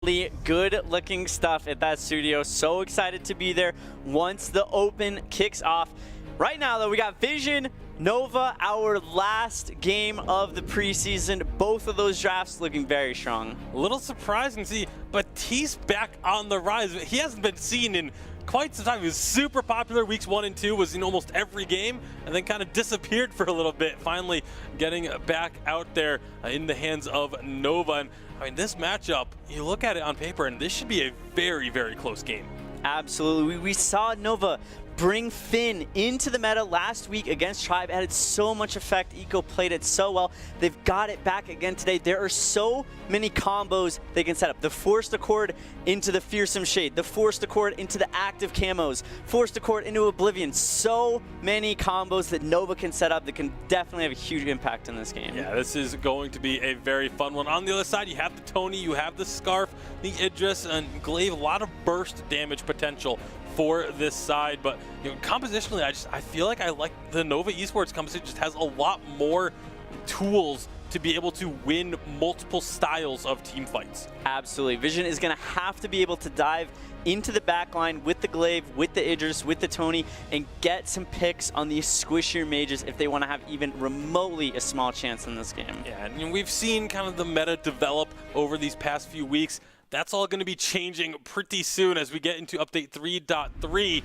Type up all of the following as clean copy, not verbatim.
definitely good looking stuff at that studio. So excited to be there once the Open kicks off. Right now though, we got Vision, Nova, our last game of the preseason. Both of those drafts looking very strong. A little surprising to see, but he's back on the rise. He hasn't been seen in quite some time. He was super popular weeks 1 and 2, was in almost every game, and then kind of disappeared for a little bit, finally getting back out there in the hands of Nova. And I mean, this matchup, you look at it on paper, and this should be a very, very close game. Absolutely. We saw Nova bring Finn into the meta last week against Tribe. It had so much effect. Eco played it so well. They've got it back again today. There are so many combos they can set up. The Forced Accord into the Fearsome Shade. The Forced Accord into the active camos. Forced Accord into Oblivion. So many combos that Nova can set up that can definitely have a huge impact in this game. Yeah, this is going to be a very fun one. On the other side, you have the Tony, you have the Scarf, the Idris, and Glaive. A lot of burst damage potential for this side, but you know, compositionally, I feel like I like the Nova Esports composition. Just has a lot more tools to be able to win multiple styles of team fights. Absolutely. Vision is going to have to be able to dive into the backline with the Glaive, with the Idris, with the Tony, and get some picks on these squishier mages if they want to have even remotely a small chance in this game. Yeah, and we've seen kind of the meta develop over these past few weeks. That's all going to be changing pretty soon as we get into update 3.3.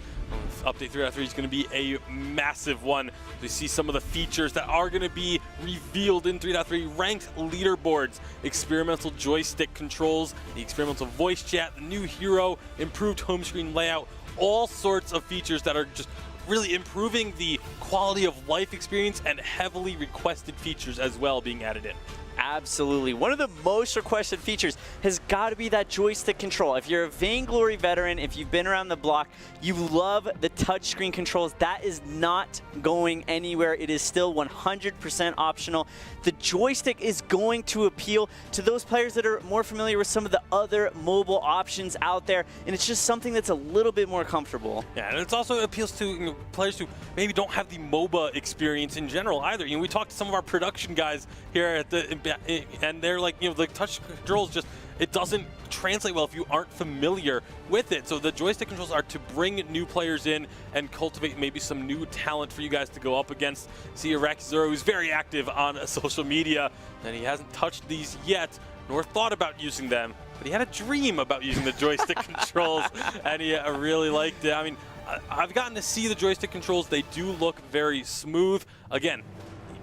Update 3.3 is going to be a massive one. We see some of the features that are going to be revealed in 3.3. Ranked leaderboards, experimental joystick controls, the experimental voice chat, the new hero, improved home screen layout, all sorts of features that are just really improving the quality of life experience, and heavily requested features as well being added in. Absolutely. One of the most requested features has got to be that joystick control. If you're a Vainglory veteran, if you've been around the block, you love the touchscreen controls. That is not going anywhere. It is still 100% optional. The joystick is going to appeal to those players that are more familiar with some of the other mobile options out there, and it's just something that's a little bit more comfortable. Yeah, and it also appeals to players who maybe don't have the MOBA experience in general either. We talked to some of our production guys here at the and they're like, the touch controls just, it doesn't translate well if you aren't familiar with it. So the joystick controls are to bring new players in and cultivate maybe some new talent for you guys to go up against. See Iraqi Zero, who's very active on social media, and he hasn't touched these yet, nor thought about using them, but he had a dream about using the joystick controls, and he really liked it. I mean, I've gotten to see the joystick controls. They do look very smooth. Again,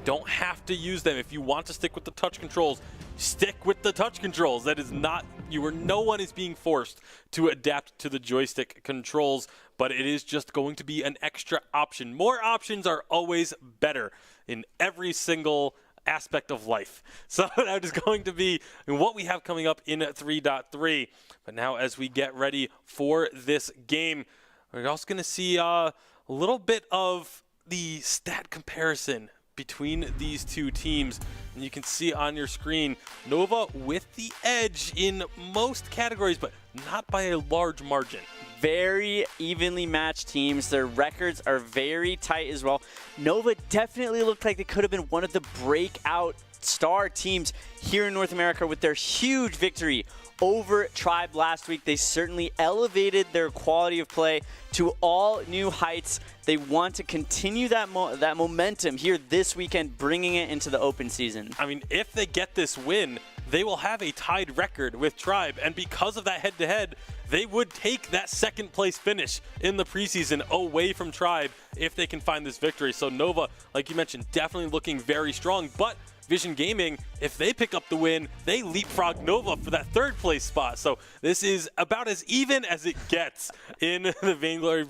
don't have to use them. If you want to stick with the touch controls, stick with the touch controls. That is not, no one is being forced to adapt to the joystick controls, but it is just going to be an extra option. More options are always better in every single aspect of life. So that is going to be what we have coming up in 3.3. But now as we get ready for this game, we're also going to see a little bit of the stat comparison between these two teams. And you can see on your screen, Nova with the edge in most categories, but not by a large margin. Very evenly matched teams. Their records are very tight as well. Nova definitely looked like they could have been one of the breakout star teams here in North America with their huge victory over Tribe last week. They certainly elevated their quality of play to all new heights. They want to continue that momentum here this weekend, bringing it into the Open season. I mean, if they get this win, they will have a tied record with Tribe, and because of that head-to-head, they would take that second place finish in the preseason away from Tribe if they can find this victory. So Nova, like you mentioned, definitely looking very strong, but Vision Gaming, if they pick up the win, they leapfrog Nova for that third place spot. So this is about as even as it gets in the Vainglory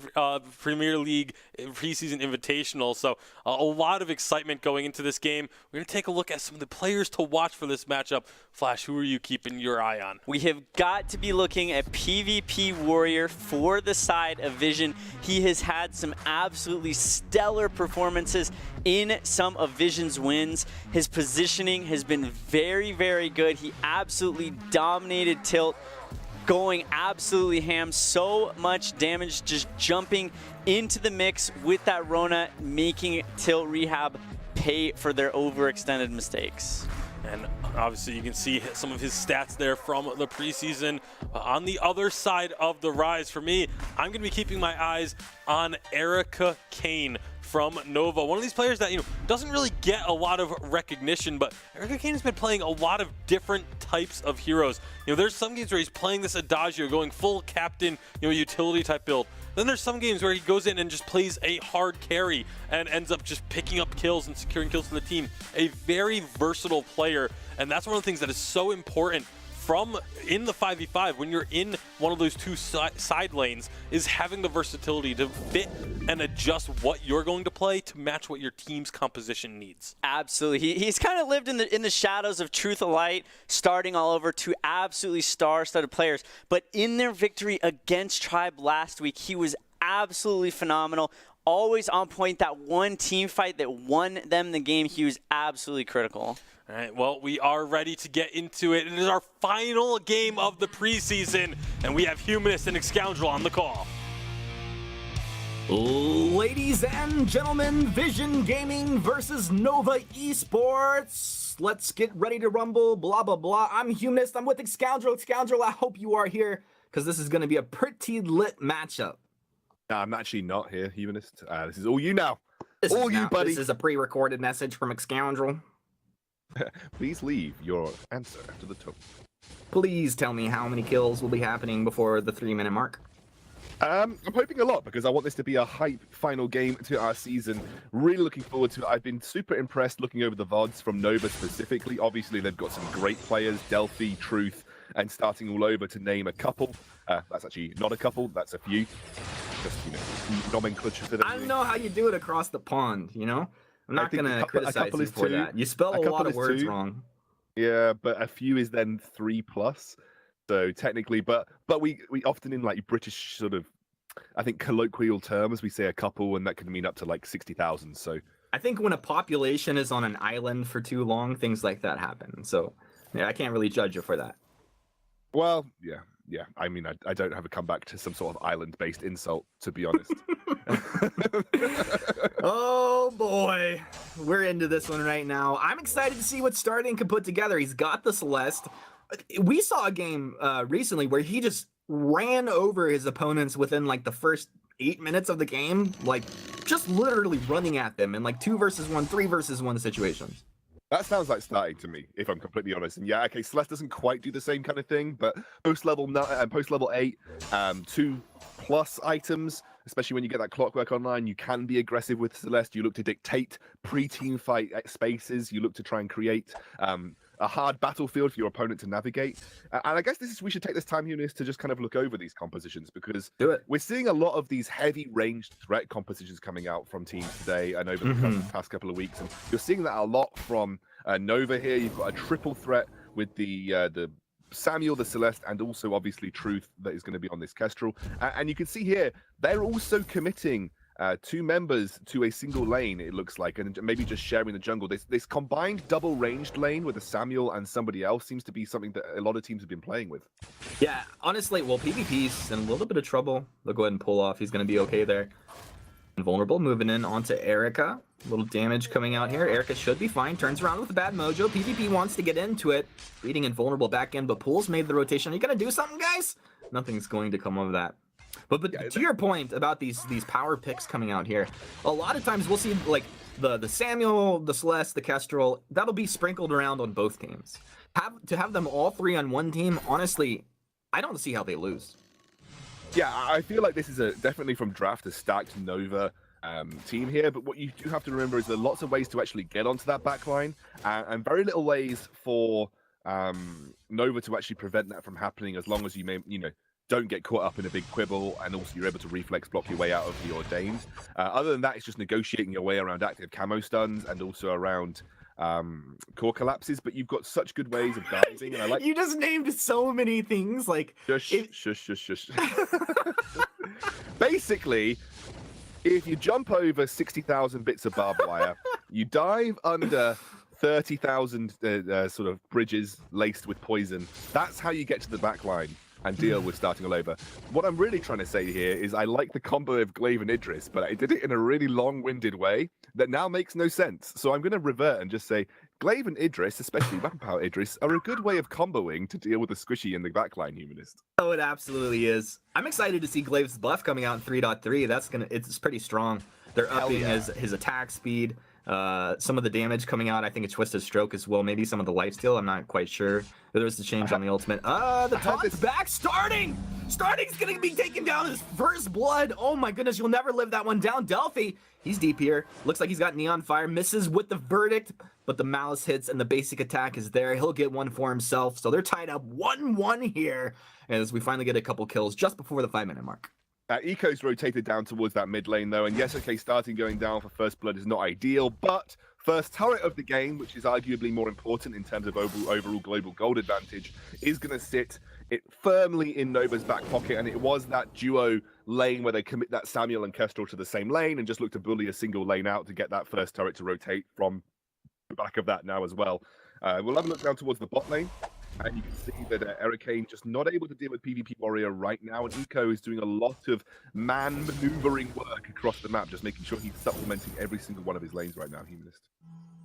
Premier League preseason invitational. So a lot of excitement going into this game. We're going to take a look at some of the players to watch for this matchup. Flash, who are you keeping your eye on? We have got to be looking at PvP Warrior for the side of Vision. He has had some absolutely stellar performances in some of Vision's wins. His positioning has been very, very good. He absolutely dominated Tilt, going absolutely ham. So much damage, just jumping into the mix with that Rona, making Tilt Rehab pay for their overextended mistakes. And obviously you can see some of his stats there from the preseason. On the other side of the rise for me, I'm going to be keeping my eyes on Erica Kane from Nova. One of these players that, doesn't really get a lot of recognition, but Erica Kane has been playing a lot of different types of heroes. There's some games where he's playing this Adagio, going full captain, utility type build. Then there's some games where he goes in and just plays a hard carry and ends up just picking up kills and securing kills for the team. A very versatile player, and that's one of the things that is so important in the 5v5 when you're in one of those two side lanes, is having the versatility to fit and adjust what you're going to play to match what your team's composition needs. Absolutely. He's kind of lived in the shadows of Truth of Light, starting all over to absolutely star-studded players. But in their victory against Tribe last week, he was absolutely phenomenal. Always on point. That one team fight that won them the game, he was absolutely critical. All right, well, we are ready to get into it. It is our final game of the preseason, and we have Humanist and Excoundrel on the call. Ladies and gentlemen, Vision Gaming versus Nova Esports. Let's get ready to rumble, blah, blah, blah. I'm Humanist. I'm with Excoundrel. Excoundrel, I hope you are here, because this is going to be a pretty lit matchup. I'm actually not here, Humanist. This is all you now. Buddy. This is a pre-recorded message from Excoundrel. Please leave your answer after the tone. Please tell me how many kills will be happening before the 3-minute mark. I'm hoping a lot, because I want this to be a hype final game to our season. Really looking forward to it. I've been super impressed looking over the VODs from Nova specifically. Obviously, they've got some great players, Delphi, Truth, and starting all over to name a couple. That's actually not a couple, that's a few. Just, nomenclature. I don't know how you do it across the pond, I'm not going to criticize you for that. You spell a lot of words wrong. Yeah, but a few is then 3+. So technically, but we often in like British sort of, I think, colloquial terms, we say a couple, and that can mean up to like 60,000. So I think when a population is on an island for too long, things like that happen. So yeah, I can't really judge you for that. Well, yeah. I mean, I don't have a comeback to some sort of island-based insult, to be honest. Oh boy, we're into this one right now. I'm excited to see what Starting can put together. He's got the Celeste. We saw a game recently where he just ran over his opponents within like the first 8 minutes of the game, like just literally running at them in like 2 versus 1, 3 versus 1 situations. That sounds like Starting to me, if I'm completely honest. And yeah, okay, Celeste doesn't quite do the same kind of thing, but post-level 8, 2+ items, especially when you get that clockwork online, you can be aggressive with Celeste. You look to dictate pre-team fight spaces. You look to try and create a hard battlefield for your opponent to navigate. And I guess we should take this time, Eunice, to just kind of look over these compositions, because we're seeing a lot of these heavy ranged threat compositions coming out from teams today and over the past couple of weeks. And you're seeing that a lot from Nova here. You've got a triple threat with the Samuel, the Celeste, and also obviously Truth that is going to be on this Kestrel. And you can see here, they're also committing 2 members to a single lane, it looks like, and maybe just sharing the jungle. This combined double ranged lane with a Samuel and somebody else seems to be something that a lot of teams have been playing with. Yeah, honestly, well, PvP's in a little bit of trouble. They'll go ahead and pull off. He's going to be okay there. Invulnerable moving in onto Erica. A little damage coming out here. Erica should be fine. Turns around with a bad mojo. PvP wants to get into it. Reading Invulnerable back in, but Pool's made the rotation. Are you going to do something, guys? Nothing's going to come of that. But to your point about these power picks coming out here, a lot of times we'll see like the Samuel, the Celeste, the Kestrel, that'll be sprinkled around on both teams. To have them all 3 on one team, honestly, I don't see how they lose. Yeah, I feel like this is definitely from draft a stacked Nova team here, but what you do have to remember is there are lots of ways to actually get onto that backline, and very little ways for Nova to actually prevent that from happening, as long as you don't get caught up in a big quibble, and also you're able to reflex block your way out of the Ordained. Other than that, it's just negotiating your way around active camo stuns and also around core collapses, but you've got such good ways of dancing, and I like— You just named so many things, like— Shush. Basically, if you jump over 60,000 bits of barbed wire, you dive under 30,000 sort of bridges laced with poison, that's how you get to the back line and deal with starting all over. What I'm really trying to say here is I like the combo of Glaive and Idris, but I did it in a really long-winded way that now makes no sense. So I'm going to revert and just say Glaive and Idris, especially Weapon Power Idris, are a good way of comboing to deal with the squishy in the backline, Humanist. Oh, it absolutely is. I'm excited to see Glaive's buff coming out in 3.3. It's pretty strong. They're upping his attack speed. Some of the damage coming out, I think it's Twisted Stroke as well. Maybe some of the lifesteal, I'm not quite sure. There was the change on the ultimate. The taunt's back, starting! Starting's gonna be taking down his first blood. Oh my goodness, you'll never live that one down. Delphi, he's deep here. Looks like he's got Neon Fire, misses with the verdict, but the Malice hits and the basic attack is there. He'll get one for himself, so they're tied up 1-1 here as we finally get a couple kills just before the 5-minute mark. Eco's rotated down towards that mid lane though, and yes, okay, starting going down for first blood is not ideal, but first turret of the game, which is arguably more important in terms of overall global gold advantage, is going to sit it firmly in Nova's back pocket, and it was that duo lane where they commit that Samuel and Kestrel to the same lane and just look to bully a single lane out to get that first turret to rotate from the back of that now as well. We'll have a look down towards the bot lane. And you can see that Hurricane just not able to deal with PvP Warrior right now, and Eco is doing a lot of man maneuvering work across the map, just making sure he's supplementing every single one of his lanes right now, Humanist.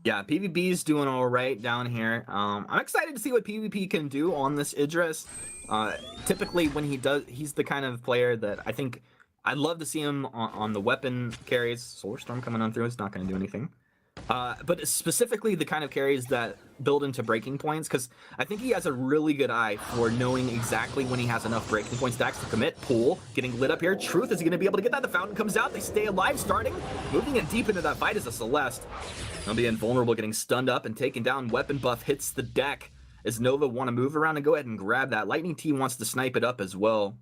Yeah, PvP is doing all right down here. I'm excited to see what PvP can do on this Idris. Typically, when he does, he's the kind of player that I think I'd love to see him on the weapon carries. Solar Storm coming on through, it's not going to do anything. But specifically the kind of carries that build into breaking points, because I think he has a really good eye for knowing exactly when he has enough breaking point stacks to commit. Pool getting lit up here. Truth, is he going to be able to get that? The fountain comes out. They stay alive, starting. Moving in deep into that fight is a Celeste. They'll be invulnerable, getting stunned up and taken down. Weapon buff hits the deck as Nova want to move around and go ahead and grab that. Lightning T wants to snipe it up as well.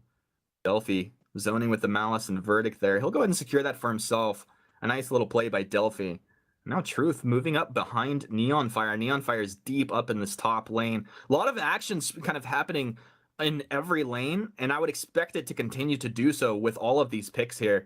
Delphi zoning with the Malice and Verdict there. He'll go ahead and secure that for himself. A nice little play by Delphi. Now Truth moving up behind Neon Fire. Neon Fire is deep up in this top lane. A lot of actions kind of happening in every lane, and I would expect it to continue to do so with all of these picks here.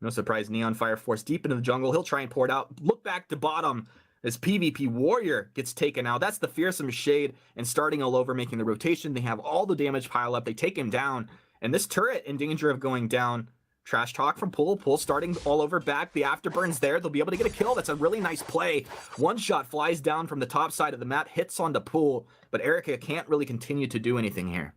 No surprise, Neon Fire forced deep into the jungle. He'll try and pour it out. Look back to bottom as PvP Warrior gets taken out. That's the Fearsome Shade, and starting all over, making the rotation. They have all the damage pile up. They take him down, and this turret in danger of going down. Trash talk from Pool. Pool starting all over back. The afterburn's there. They'll be able to get a kill. That's a really nice play. One shot flies down from the top side of the map, hits onto Pool, but Erica can't really continue to do anything here.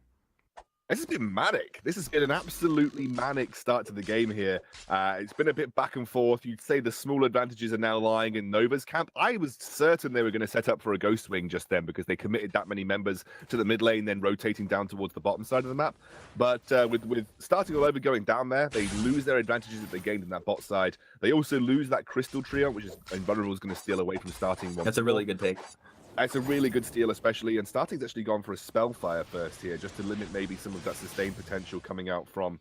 This has been manic. This has been an absolutely manic start to the game here. It's been a bit back and forth. You'd say the small advantages are now lying in Nova's camp. I was certain they were going to set up for a Ghost Wing just then because they committed that many members to the mid lane, then rotating down towards the bottom side of the map. But with starting all over going down there, they lose their advantages that they gained in that bot side. They also lose that Crystal Trio, which is Invulnerable is going to steal away from starting. That's a really good take. It's a really good steal, especially, and Starting's actually gone for a Spellfire first here, just to limit maybe some of that sustained potential coming out from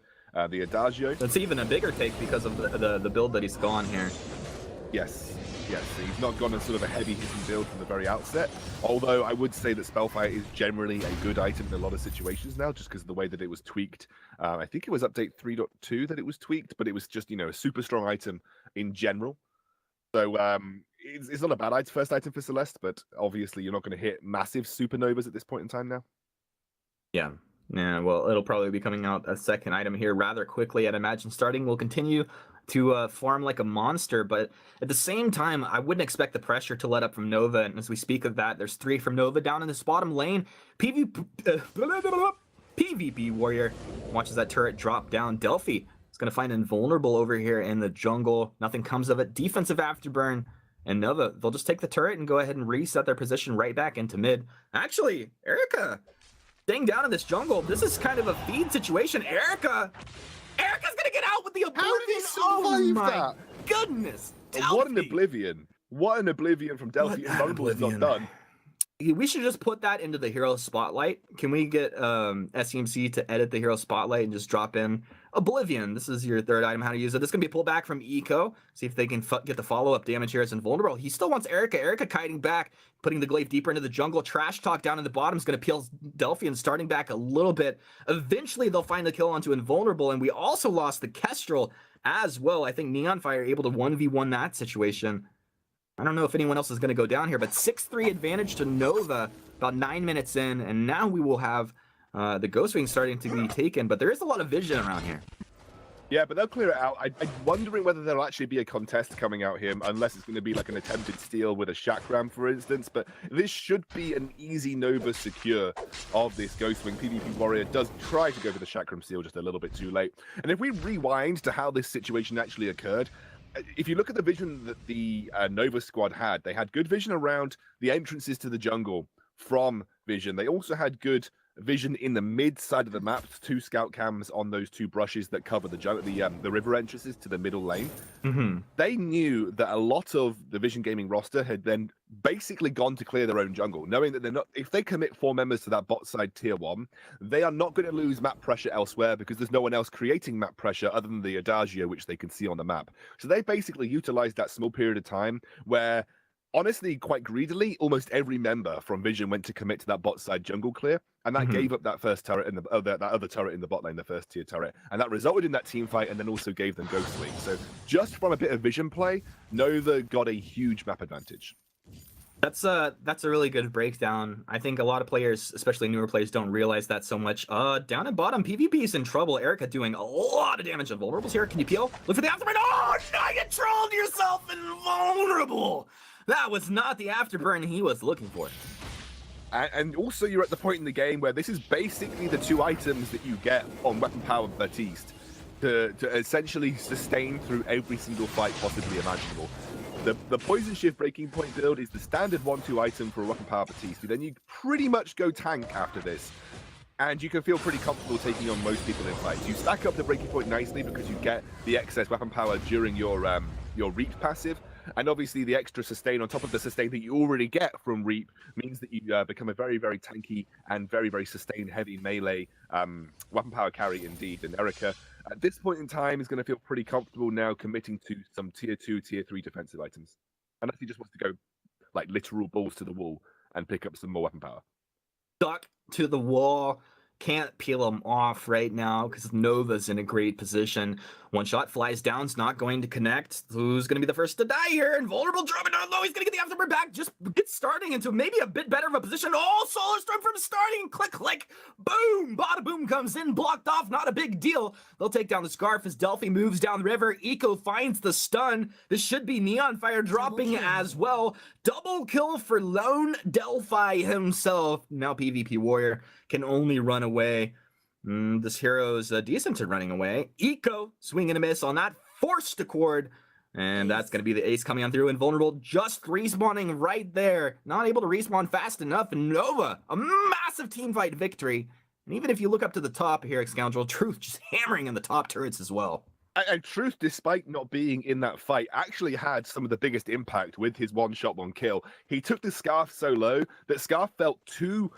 the Adagio. That's even a bigger take because of the build that he's gone here. Yes, he's not gone on sort of a heavy-hitting build from the very outset, although I would say that Spellfire is generally a good item in a lot of situations now, just because of the way that it was tweaked. I think it was update 3.2 that it was tweaked, but it was just, a super strong item in general. So, it's not a bad first item for Celeste, but obviously you're not going to hit massive supernovas at this point in time now. Yeah, well, it'll probably be coming out a second item here rather quickly. I'd imagine Starting will continue to farm like a monster, but at the same time, I wouldn't expect the pressure to let up from Nova. And as we speak of that, there's 3 from Nova down in this bottom lane. PvP Warrior watches that turret drop down. Delphi is going to find Invulnerable over here in the jungle. Nothing comes of it. Defensive Afterburn. And Nova, they'll just take the turret and go ahead and reset their position right back into mid. Actually, Erica staying down in this jungle. This is kind of a feed situation. Erica's gonna get out with the Oblivion. How did he survive that? Goodness. What an Oblivion. What an Oblivion from Delphi. Invulnerable is not done. We should just put that into the hero spotlight. Can we get SCMC to edit the hero spotlight and just drop in Oblivion? This is your third item, how to use it. This is going to be a pullback from Eco. See if they can get the follow-up damage here as Invulnerable. He still wants Erica. Erica kiting back, putting the glaive deeper into the jungle. Trash talk down in the bottom is going to peel Delphi and starting back a little bit. Eventually, they'll find the kill onto Invulnerable, and we also lost the Kestrel as well. I think Neon Fire able to 1v1 that situation. I don't know if anyone else is going to go down here, but 6-3 advantage to Nova about 9 minutes in, and now we will have the Ghost Wing starting to be taken, but there is a lot of vision around here. Yeah, but they'll clear it out. I'm wondering whether there'll actually be a contest coming out here, unless it's going to be like an attempted steal with a Chakram, for instance. But this should be an easy Nova secure of this Ghostwing. PvP Warrior does try to go for the Chakram steal just a little bit too late. And if we rewind to how this situation actually occurred, if you look at the vision that the Nova squad had, they had good vision around the entrances to the jungle from vision. They also had good vision in the mid side of the map, 2 scout cams on those 2 brushes that cover the river entrances to the middle lane. They knew that a lot of the Vision Gaming roster had then basically gone to clear their own jungle, knowing that they're not, if they commit 4 members to that bot side tier 1, they are not going to lose map pressure elsewhere because there's no one else creating map pressure other than the Adagio, which they can see on the map. So they basically utilized that small period of time where, honestly, quite greedily, almost every member from Vision went to commit to that bot side jungle clear, and that gave up that first turret and that other turret in the bot lane, the first tier turret, and that resulted in that team fight, and then also gave them Ghostwing. So just from a bit of Vision play, Nova got a huge map advantage. That's a really good breakdown. I think a lot of players, especially newer players, don't realize that so much. Down at bottom, PvP is in trouble. Erica doing a lot of damage on vulnerables here. Can you peel? Look for the afterburn. Oh, no, you trolled yourself invulnerable. That was not the afterburn he was looking for. And also, you're at the point in the game where this is basically the 2 items that you get on Weapon Power Baptiste to essentially sustain through every single fight possibly imaginable. The Poison Shift Breaking Point build is the standard 1-2 item for a Weapon Power Baptiste. Then you pretty much go tank after this, and you can feel pretty comfortable taking on most people in fights. You stack up the Breaking Point nicely because you get the excess weapon power during your Reap passive. And obviously the extra sustain on top of the sustain that you already get from Reap means that you become a very, very tanky and very, very sustain heavy melee weapon power carry indeed. And Erica, at this point in time, is going to feel pretty comfortable now committing to some tier 2, tier 3 defensive items. Unless he just wants to go like literal balls to the wall and pick up some more weapon power. Stuck to the wall. Can't peel him off right now because Nova's in a great position. One shot flies down, it's not going to connect. Who's going to be the first to die here? Invulnerable drumming on low. He's going to get the afterburn back. Just get starting into maybe a bit better of a position. Oh, Solar Storm from starting. Click, click. Boom. Bada boom comes in. Blocked off. Not a big deal. They'll take down the Scarf as Delphi moves down the river. Eco finds the stun. This should be Neon Fire dropping as well. Double kill for lone Delphi himself. Now PvP Warrior can only run away. This hero's decent at running away. Eco swing and a miss on that. Forced accord. And that's going to be the ace coming on through. Invulnerable just respawning right there. Not able to respawn fast enough. And Nova, a massive team fight victory. And even if you look up to the top here, Scoundrel, Truth just hammering in the top turrets as well. And Truth, despite not being in that fight, actually had some of the biggest impact with his 1-shot, 1-kill. He took the Scarf so low that Scarf felt too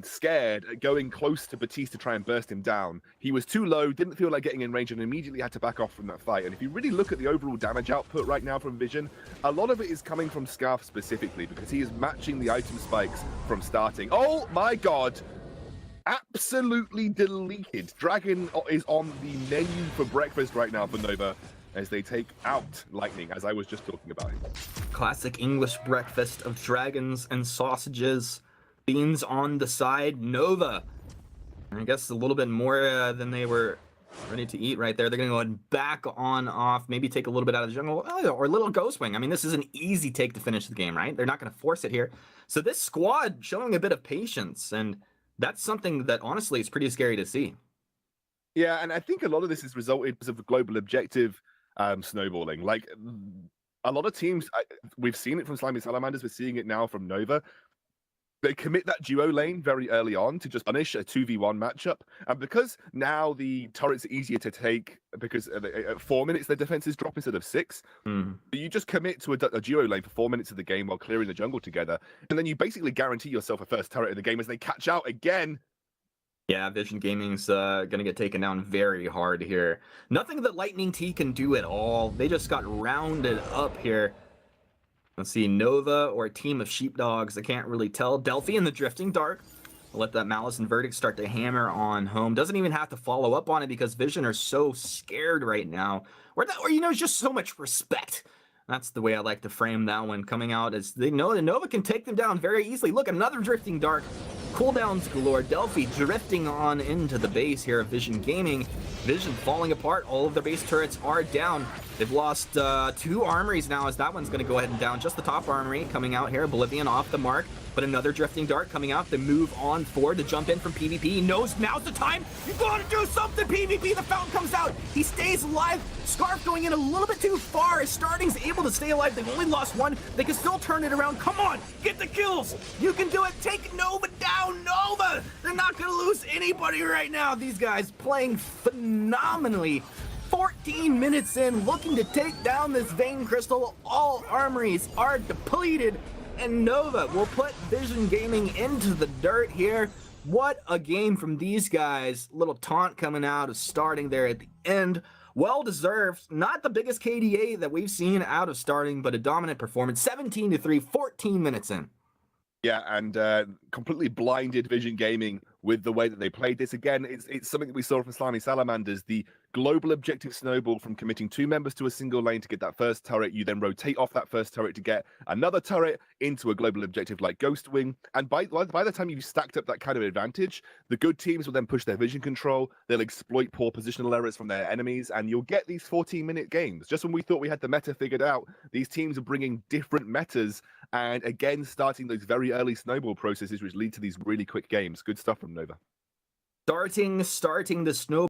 scared at going close to Baptiste to try and burst him down. He was too low, didn't feel like getting in range, and immediately had to back off from that fight. And if you really look at the overall damage output right now from Vision, a lot of it is coming from Scarf specifically, because he is matching the item spikes from starting. Oh my god! Absolutely deleted. Dragon is on the menu for breakfast right now for Nova as they take out Lightning, as I was just talking about. Classic English breakfast of dragons and sausages. Beans on the side. Nova, I guess a little bit more than they were ready to eat right there. They're going to go back on off, maybe take a little bit out of the jungle, or a little Ghostwing. I mean, this is an easy take to finish the game, right? They're not going to force it here. So this squad showing a bit of patience, and that's something that honestly is pretty scary to see. Yeah, and I think a lot of this is resulted because of the global objective snowballing. Like a lot of teams, we've seen it from Slimy Salamanders, we're seeing it now from Nova. They commit that duo lane very early on to just punish a 2v1 matchup. And because now the turrets are easier to take, because at 4 minutes their defenses drop instead of 6, you just commit to a duo lane for 4 minutes of the game while clearing the jungle together. And then you basically guarantee yourself a first turret in the game as they catch out again. Yeah, Vision Gaming's going to get taken down very hard here. Nothing that Lightning T can do at all. They just got rounded up here. Let's see, Nova or a team of sheepdogs. I can't really tell. Delphi in the Drifting Dart. I'll let that Malice and Verdict start to hammer on home. Doesn't even have to follow up on it because Vision are so scared right now. Or you know, just so much respect That's the way I like to frame that one. Coming out as they know that Nova can take them down very easily. Look, another drifting dark. Cooldowns galore. Delphi drifting on into the base here of Vision Gaming. Vision falling apart. All of their base turrets are down. They've lost 2 armories now, as that one's going to go ahead and down. Just the top armory coming out here. Oblivion off the mark. But another drifting dart coming out. They move on forward to jump in from PvP. He knows now's the time. You gotta do something, PvP. The fountain comes out. He stays alive. Scarf going in a little bit too far. As Starting's able to stay alive. They've only lost 1. They can still turn it around. Come on, get the kills. You can do it. Take Nova down. Nova. They're not gonna lose anybody right now. These guys playing phenomenally. 14 minutes in, looking to take down this Vein Crystal. All armories are depleted. And Nova will put Vision Gaming into the dirt here. What a game from these guys. Little taunt coming out of Starting there at the end. Well deserved. Not the biggest KDA that we've seen out of Starting, but a dominant performance. 17-3, 14 minutes in. Yeah, and completely blinded Vision Gaming with the way that they played this. Again, it's something that we saw from Slimy Salamanders, the global objective snowball from committing 2 members to a single lane to get that first turret. You then rotate off that first turret to get another turret into a global objective like Ghost Wing. And by the time you've stacked up that kind of advantage, the good teams will then push their vision control. They'll exploit poor positional errors from their enemies, and you'll get these 14-minute games. Just when we thought we had the meta figured out, these teams are bringing different metas and again starting those very early snowball processes which lead to these really quick games. Good stuff from Nova. Starting the snow